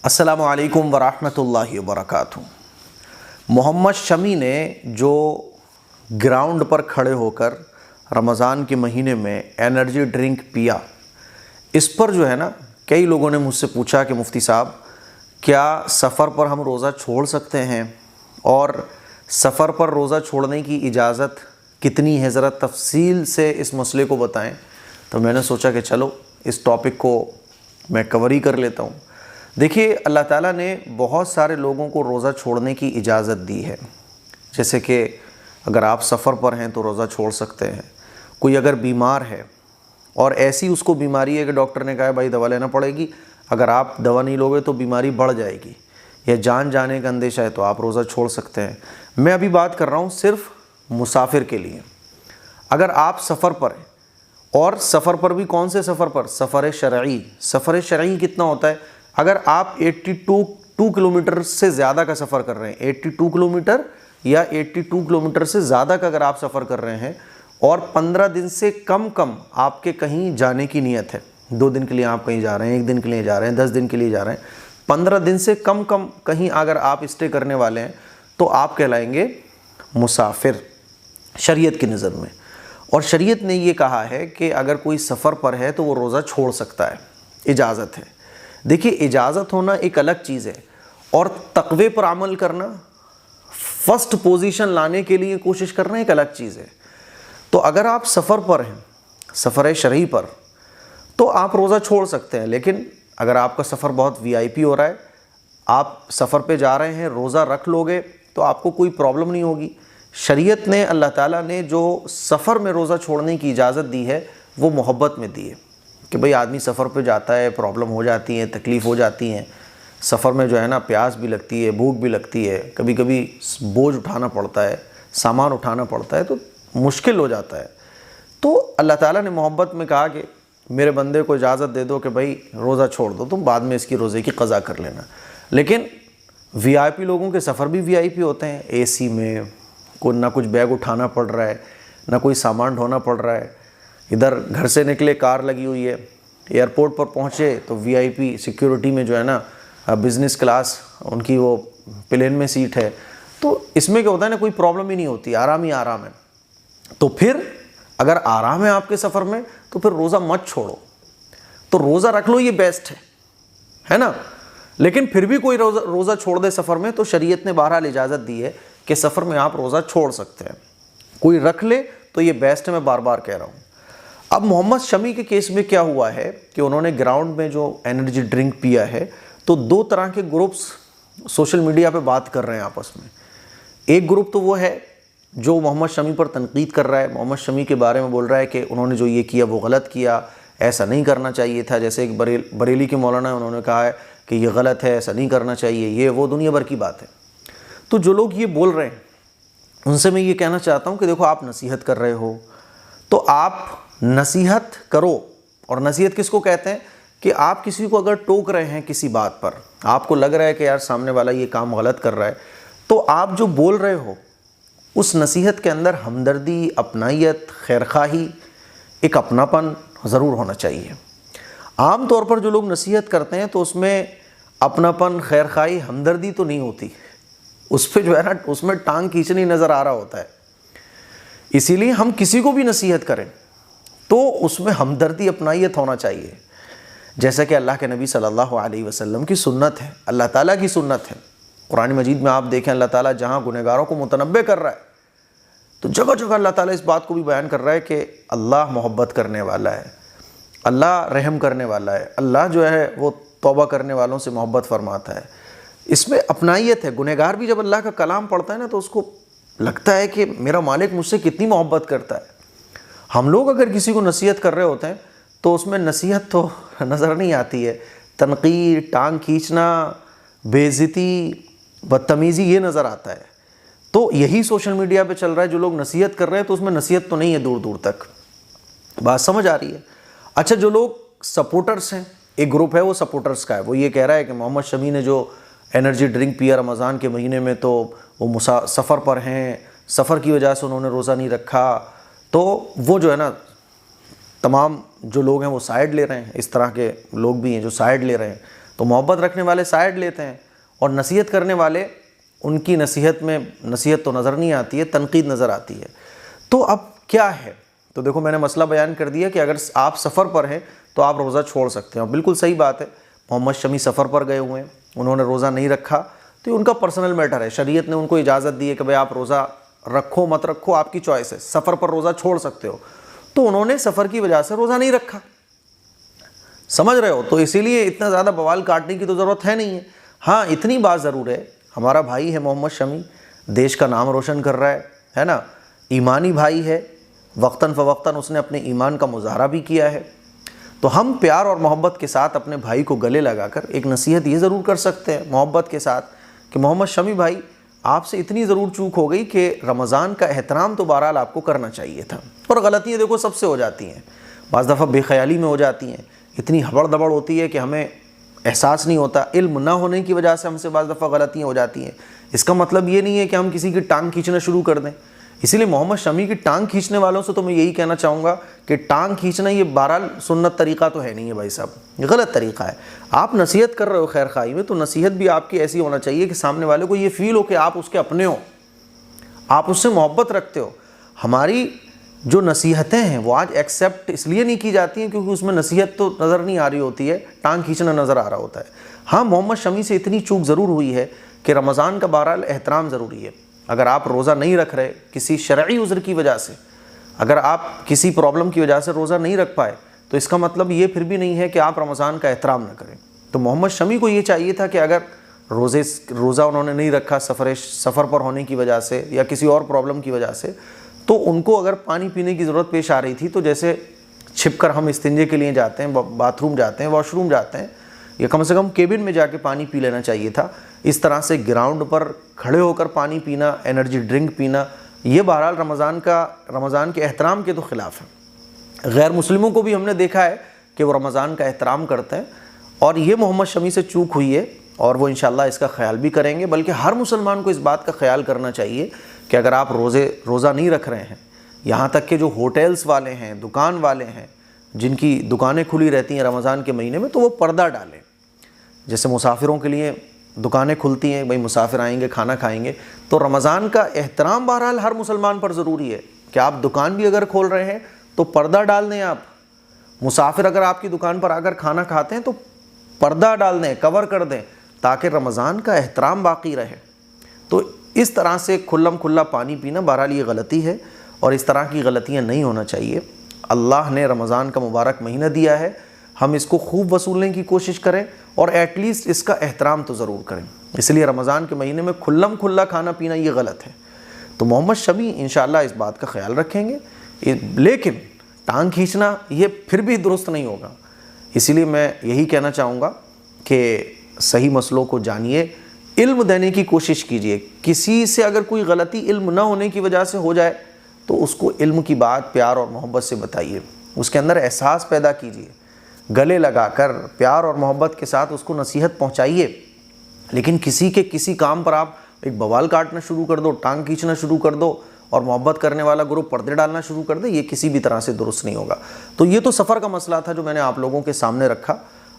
السلام علیکم ورحمۃ اللہ وبرکاتہ۔ محمد شمی نے جو گراؤنڈ پر کھڑے ہو کر رمضان کے مہینے میں انرجی ڈرنک پیا، اس پر جو ہے نا کئی لوگوں نے مجھ سے پوچھا کہ مفتی صاحب کیا سفر پر ہم روزہ چھوڑ سکتے ہیں، اور سفر پر روزہ چھوڑنے کی اجازت کتنی ہے، ذرا تفصیل سے اس مسئلے کو بتائیں۔ تو میں نے سوچا کہ چلو اس ٹاپک کو میں کور ہی کر لیتا ہوں۔ دیکھیے، اللہ تعالیٰ نے بہت سارے لوگوں کو روزہ چھوڑنے کی اجازت دی ہے، جیسے کہ اگر آپ سفر پر ہیں تو روزہ چھوڑ سکتے ہیں۔ کوئی اگر بیمار ہے اور ایسی اس کو بیماری ہے کہ ڈاکٹر نے کہا ہے بھائی دوا لینا پڑے گی، اگر آپ دوا نہیں لوگے تو بیماری بڑھ جائے گی یا جان جانے کا اندیشہ ہے تو آپ روزہ چھوڑ سکتے ہیں۔ میں ابھی بات کر رہا ہوں صرف مسافر کے لیے۔ اگر آپ سفر پر ہیں، اور سفر پر بھی کون سے سفر پر؟ سفر شرعی۔ سفر شرعی کتنا ہوتا ہے؟ اگر آپ 82 کلومیٹر سے زیادہ کا سفر کر رہے ہیں، 82 کلومیٹر یا 82 کلومیٹر سے زیادہ کا اگر آپ سفر کر رہے ہیں اور 15 دن سے کم آپ کے کہیں جانے کی نیت ہے، 2 دن کے لیے آپ کہیں جا رہے ہیں، 1 دن کے لیے جا رہے ہیں، 10 دن کے لیے جا رہے ہیں، 15 دن سے کم کہیں اگر آپ اسٹے کرنے والے ہیں تو آپ کہلائیں گے مسافر شریعت کی نظر میں۔ اور شریعت نے یہ کہا ہے کہ اگر کوئی سفر پر ہے تو وہ روزہ چھوڑ سکتا ہے، اجازت ہے۔ دیکھیے، اجازت ہونا ایک الگ چیز ہے، اور تقوی پر عمل کرنا، فرسٹ پوزیشن لانے کے لیے کوشش کرنا ایک الگ چیز ہے۔ تو اگر آپ سفر پر ہیں، سفر شرعی پر، تو آپ روزہ چھوڑ سکتے ہیں۔ لیکن اگر آپ کا سفر بہت VIP ہو رہا ہے، آپ سفر پہ جا رہے ہیں، روزہ رکھ لو گے تو آپ کو کوئی پرابلم نہیں ہوگی۔ شریعت نے، اللہ تعالیٰ نے جو سفر میں روزہ چھوڑنے کی اجازت دی ہے وہ محبت میں دی ہے کہ بھئی آدمی سفر پہ جاتا ہے، پرابلم ہو جاتی ہیں، تکلیف ہو جاتی ہیں، سفر میں جو ہے نا پیاس بھی لگتی ہے، بھوک بھی لگتی ہے، کبھی کبھی بوجھ اٹھانا پڑتا ہے، سامان اٹھانا پڑتا ہے، تو مشکل ہو جاتا ہے۔ تو اللہ تعالیٰ نے محبت میں کہا کہ میرے بندے کو اجازت دے دو کہ بھئی روزہ چھوڑ دو، تم بعد میں اس کی روزے کی قضا کر لینا۔ لیکن VIP لوگوں کے سفر بھی VIP ہوتے ہیں، AC میں کوئی نہ کچھ بیگ اٹھانا پڑ رہا ہے، نہ کوئی سامان ڈھونا پڑ رہا ہے، ادھر گھر سے نکلے کار لگی ہوئی ہے، ایئرپورٹ پر پہنچے تو VIP سیکیورٹی میں جو ہے نا بزنس کلاس ان کی وہ پلین میں سیٹ ہے، تو اس میں کیا ہوتا ہے نا، کوئی پرابلم ہی نہیں ہوتی، آرام ہی آرام ہے۔ تو پھر اگر آرام ہے آپ کے سفر میں تو پھر روزہ مت چھوڑو، تو روزہ رکھ لو، یہ بیسٹ ہے نا۔ لیکن پھر بھی کوئی روزہ چھوڑ دے سفر میں تو شریعت نے بہرحال اجازت دی ہے کہ سفر میں آپ روزہ چھوڑ سکتے ہیں، کوئی رکھ لے تو یہ بیسٹ ہے، میں بار بار کہہ رہا ہوں۔ اب محمد شمی کے کیس میں کیا ہوا ہے کہ انہوں نے گراؤنڈ میں جو انرجی ڈرنک پیا ہے، تو 2 طرح کے گروپس سوشل میڈیا پہ بات کر رہے ہیں آپس میں۔ ایک گروپ تو وہ ہے جو محمد شمی پر تنقید کر رہا ہے، محمد شمی کے بارے میں بول رہا ہے کہ انہوں نے جو یہ کیا وہ غلط کیا، ایسا نہیں کرنا چاہیے تھا، جیسے ایک بریلی کے مولانا ہے، انہوں نے کہا ہے کہ یہ غلط ہے، ایسا نہیں کرنا چاہیے، یہ وہ دنیا بھر کی بات ہے۔ تو جو لوگ یہ بول رہے ہیں ان سے میں یہ کہنا چاہتا ہوں کہ دیکھو، آپ نصیحت کر رہے ہو تو آپ نصیحت کرو، اور نصیحت کس کو کہتے ہیں کہ آپ کسی کو اگر ٹوک رہے ہیں کسی بات پر، آپ کو لگ رہا ہے کہ یار سامنے والا یہ کام غلط کر رہا ہے، تو آپ جو بول رہے ہو اس نصیحت کے اندر ہمدردی، اپنائیت، خیرخواہی، ایک اپناپن ضرور ہونا چاہیے۔ عام طور پر جو لوگ نصیحت کرتے ہیں تو اس میں اپناپن، خیرخواہی، ہمدردی تو نہیں ہوتی، اس پہ جو ہے نا اس میں ٹانگ کھینچنی نظر آ رہا ہوتا ہے۔ اسی لیے ہم کسی کو بھی نصیحت کریں تو اس میں ہمدردی، اپنائیت ہونا چاہیے، جیسا کہ اللہ کے نبی صلی اللہ علیہ وسلم کی سنت ہے، اللہ تعالیٰ کی سنت ہے۔ قرآن مجید میں آپ دیکھیں، اللہ تعالیٰ جہاں گنہگاروں کو متنبع کر رہا ہے تو جگہ جگہ اللہ تعالیٰ اس بات کو بھی بیان کر رہا ہے کہ اللہ محبت کرنے والا ہے، اللہ رحم کرنے والا ہے، اللہ جو ہے وہ توبہ کرنے والوں سے محبت فرماتا ہے۔ اس میں اپنائیت ہے۔ گنہگار بھی جب اللہ کا کلام پڑھتا ہے نا تو اس کو لگتا ہے کہ میرا مالک مجھ سے کتنی محبت کرتا ہے۔ ہم لوگ اگر کسی کو نصیحت کر رہے ہوتے ہیں تو اس میں نصیحت تو نظر نہیں آتی ہے، تنقید، ٹانگ کھینچنا، بے عزتی، بدتمیزی، یہ نظر آتا ہے۔ تو یہی سوشل میڈیا پہ چل رہا ہے، جو لوگ نصیحت کر رہے ہیں تو اس میں نصیحت تو نہیں ہے دور دور تک۔ بات سمجھ آ رہی ہے؟ اچھا، جو لوگ سپورٹرز ہیں، ایک گروپ ہے وہ سپورٹرز کا ہے، وہ یہ کہہ رہا ہے کہ محمد شمی نے جو انرجی ڈرنک پیا رمضان کے مہینے میں تو وہ سفر پر ہیں، سفر کی وجہ سے انہوں نے روزہ نہیں رکھا، تو وہ جو ہے نا تمام جو لوگ ہیں وہ سائیڈ لے رہے ہیں، اس طرح کے لوگ بھی ہیں جو سائیڈ لے رہے ہیں۔ تو تو محبت رکھنے والے سائڈ لیتے ہیں اور نصیحت کرنے والے ان کی نصیحت میں نصیحت تو نظر نہیں آتی ہے، تنقید نظر آتی ہے۔ تو اب کیا ہے؟ تو دیکھو میں نے مسئلہ بیان کر دیا کہ اگر آپ سفر پر ہیں تو آپ روزہ چھوڑ سکتے ہیں، بالکل صحیح بات ہے۔ محمد شمی سفر پر گئے ہوئے ہیں، انہوں نے روزہ نہیں رکھا تو یہ ان کا پرسنل میٹر ہے، شریعت نے ان کو اجازت دی ہے کہ بھائی آپ روزہ رکھو مت رکھو آپ کی چوائس ہے، سفر پر روزہ چھوڑ سکتے ہو۔ تو انہوں نے سفر کی وجہ سے روزہ نہیں رکھا، سمجھ رہے ہو؟ تو اسی لیے اتنا زیادہ بوال کاٹنے کی تو ضرورت ہے نہیں ہے۔ ہاں اتنی بات ضرور ہے، ہمارا بھائی ہے محمد شمی، دیش کا نام روشن کر رہا ہے نا، ایمانی بھائی ہے، وقتاً فوقتاً اس نے اپنے ایمان کا مظاہرہ بھی کیا ہے۔ تو ہم پیار اور محبت کے ساتھ اپنے بھائی کو گلے لگا کر ایک نصیحت یہ ضرور کر سکتے ہیں محبت کے ساتھ کہ محمد شمی بھائی آپ سے اتنی ضرور چوک ہو گئی کہ رمضان کا احترام تو بہرحال آپ کو کرنا چاہیے تھا، اور غلطیاں دیکھو سب سے ہو جاتی ہیں، بعض دفعہ بے خیالی میں ہو جاتی ہیں، اتنی ہبڑ دبڑ ہوتی ہے کہ ہمیں احساس نہیں ہوتا، علم نہ ہونے کی وجہ سے ہم سے بعض دفعہ غلطیاں ہو جاتی ہیں۔ اس کا مطلب یہ نہیں ہے کہ ہم کسی کی ٹانگ کھینچنا شروع کر دیں۔ اسی لیے محمد شمی کی ٹانگ کھینچنے والوں سے تو میں یہی کہنا چاہوں گا کہ ٹانگ کھینچنا یہ بہرحال سنت طریقہ تو ہے نہیں ہے بھائی صاحب، یہ غلط طریقہ ہے۔ آپ نصیحت کر رہے ہو خیر خواہی میں، تو نصیحت بھی آپ کی ایسی ہونا چاہیے کہ سامنے والے کو یہ فیل ہو کہ آپ اس کے اپنے ہو، آپ اس سے محبت رکھتے ہو۔ ہماری جو نصیحتیں ہیں وہ آج ایکسیپٹ اس لیے نہیں کی جاتی ہیں کیونکہ اس میں نصیحت تو نظر نہیں آ رہی ہوتی ہے، ٹانگ کھینچنا نظر آ رہا ہوتا ہے۔ ہاں محمد شمی سے اتنی چوک ضرور ہوئی ہے کہ رمضان کا بہرحال احترام ضروری ہے۔ اگر آپ روزہ نہیں رکھ رہے کسی شرعی عذر کی وجہ سے، اگر آپ کسی پرابلم کی وجہ سے روزہ نہیں رکھ پائے تو اس کا مطلب یہ پھر بھی نہیں ہے کہ آپ رمضان کا احترام نہ کریں۔ تو محمد شمی کو یہ چاہیے تھا کہ اگر روزہ انہوں نے نہیں رکھا سفر پر ہونے کی وجہ سے یا کسی اور پرابلم کی وجہ سے، تو ان کو اگر پانی پینے کی ضرورت پیش آ رہی تھی تو جیسے چھپ کر ہم استنجے کے لیے جاتے ہیں، باتھ روم جاتے ہیں، واش روم جاتے ہیں، یا کم سے کم کیبن میں جا کے پانی پی لینا چاہیے تھا۔ اس طرح سے گراؤنڈ پر کھڑے ہو کر پانی پینا، انرجی ڈرنک پینا، یہ بہرحال رمضان کے احترام کے تو خلاف ہے۔ غیر مسلموں کو بھی ہم نے دیکھا ہے کہ وہ رمضان کا احترام کرتے ہیں، اور یہ محمد شمی سے چوک ہوئی ہے اور وہ انشاءاللہ اس کا خیال بھی کریں گے۔ بلکہ ہر مسلمان کو اس بات کا خیال کرنا چاہیے کہ اگر آپ روزہ نہیں رکھ رہے ہیں، یہاں تک کہ جو ہوٹلز والے ہیں، دکان والے ہیں، جن کی دکانیں کھلی رہتی ہیں رمضان کے مہینے میں، تو وہ پردہ ڈالیں۔ جیسے مسافروں کے لیے دکانیں کھلتی ہیں، بھئی مسافر آئیں گے کھانا کھائیں گے، تو رمضان کا احترام بہرحال ہر مسلمان پر ضروری ہے کہ آپ دکان بھی اگر کھول رہے ہیں تو پردہ ڈال دیں۔ آپ مسافر اگر آپ کی دکان پر آ کر کھانا کھاتے ہیں تو پردہ ڈال دیں، کور کر دیں، تاکہ رمضان کا احترام باقی رہے۔ تو اس طرح سے کھلم کھلا پانی پینا بہرحال یہ غلطی ہے، اور اس طرح کی غلطیاں نہیں ہونا چاہیے۔ اللہ نے رمضان کا مبارک مہینہ دیا ہے، ہم اس کو خوب وصولنے کی کوشش کریں اور ایٹ لیسٹ اس کا احترام تو ضرور کریں۔ اس لیے رمضان کے مہینے میں کھلم کھلا کھانا پینا یہ غلط ہے۔ تو محمد شمی انشاءاللہ اس بات کا خیال رکھیں گے، لیکن ٹانگ کھینچنا یہ پھر بھی درست نہیں ہوگا۔ اسی لیے میں یہی کہنا چاہوں گا کہ صحیح مسئلوں کو جانیے، علم دینے کی کوشش کیجیے۔ کسی سے اگر کوئی غلطی علم نہ ہونے کی وجہ سے ہو جائے تو اس کو علم کی بات پیار اور محبت سے بتائیے، اس کے اندر احساس پیدا کیجیے، گلے لگا کر پیار اور محبت کے ساتھ اس کو نصیحت پہنچائیے۔ لیکن کسی کام پر آپ ایک بوال کاٹنا شروع کر دو، ٹانگ کھینچنا شروع کر دو، اور محبت کرنے والا گروپ پردے ڈالنا شروع کر دے، یہ کسی بھی طرح سے درست نہیں ہوگا۔ تو یہ تو سفر کا مسئلہ تھا جو میں نے آپ لوگوں کے سامنے رکھا۔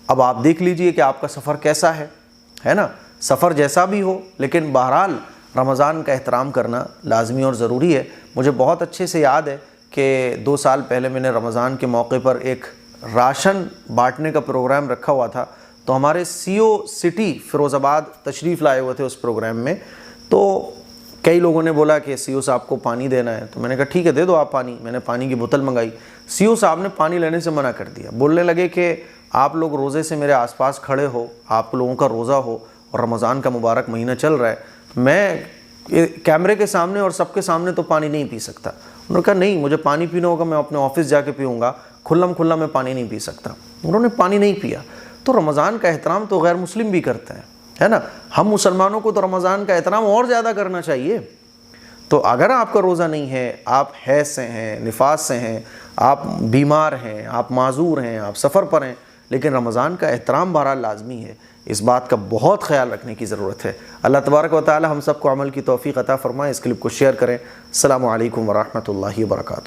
اب آپ دیکھ لیجئے کہ آپ کا سفر کیسا ہے نا، سفر جیسا بھی ہو، لیکن بہرحال رمضان کا احترام کرنا لازمی اور ضروری ہے۔ مجھے بہت اچھے سے یاد ہے کہ 2 سال پہلے میں نے رمضان کے موقع پر ایک راشن بانٹنے کا پروگرام رکھا ہوا تھا، تو ہمارے سی او سٹی فیروز آباد تشریف لائے ہوئے تھے اس پروگرام میں۔ تو کئی لوگوں نے بولا کہ سی او صاحب کو پانی دینا ہے، تو میں نے کہا ٹھیک ہے دے دو آپ پانی۔ میں نے پانی کی بوتل منگائی، سی او صاحب نے پانی لینے سے منع کر دیا، بولنے لگے کہ آپ لوگ روزے سے میرے آس پاس کھڑے ہو، آپ لوگوں کا روزہ ہو اور رمضان کا مبارک مہینہ چل رہا ہے، میں کیمرے کے سامنے اور سب کے سامنے تو پانی نہیں پی سکتا۔ انہوں نے کہا نہیں، مجھے پانی پینا ہوگا، میں اپنے آفس جا کے پیوں گا، کھلم کھلا میں پانی نہیں پی سکتا۔ انہوں نے پانی نہیں پیا۔ تو رمضان کا احترام تو غیر مسلم بھی کرتے ہیں، ہے نا، ہم مسلمانوں کو تو رمضان کا احترام اور زیادہ کرنا چاہیے۔ تو اگر آپ کا روزہ نہیں ہے، آپ حیض سے ہیں، نفاس سے ہیں، آپ بیمار ہیں، آپ معذور ہیں، آپ سفر پر ہیں، لیکن رمضان کا احترام بہرحال لازمی ہے۔ اس بات کا بہت خیال رکھنے کی ضرورت ہے۔ اللہ تبارک و تعالی ہم سب کو عمل کی توفیق عطا فرمائے۔ اس کلپ کو شیئر کریں۔ السلام علیکم ورحمۃ اللہ وبرکاتہ۔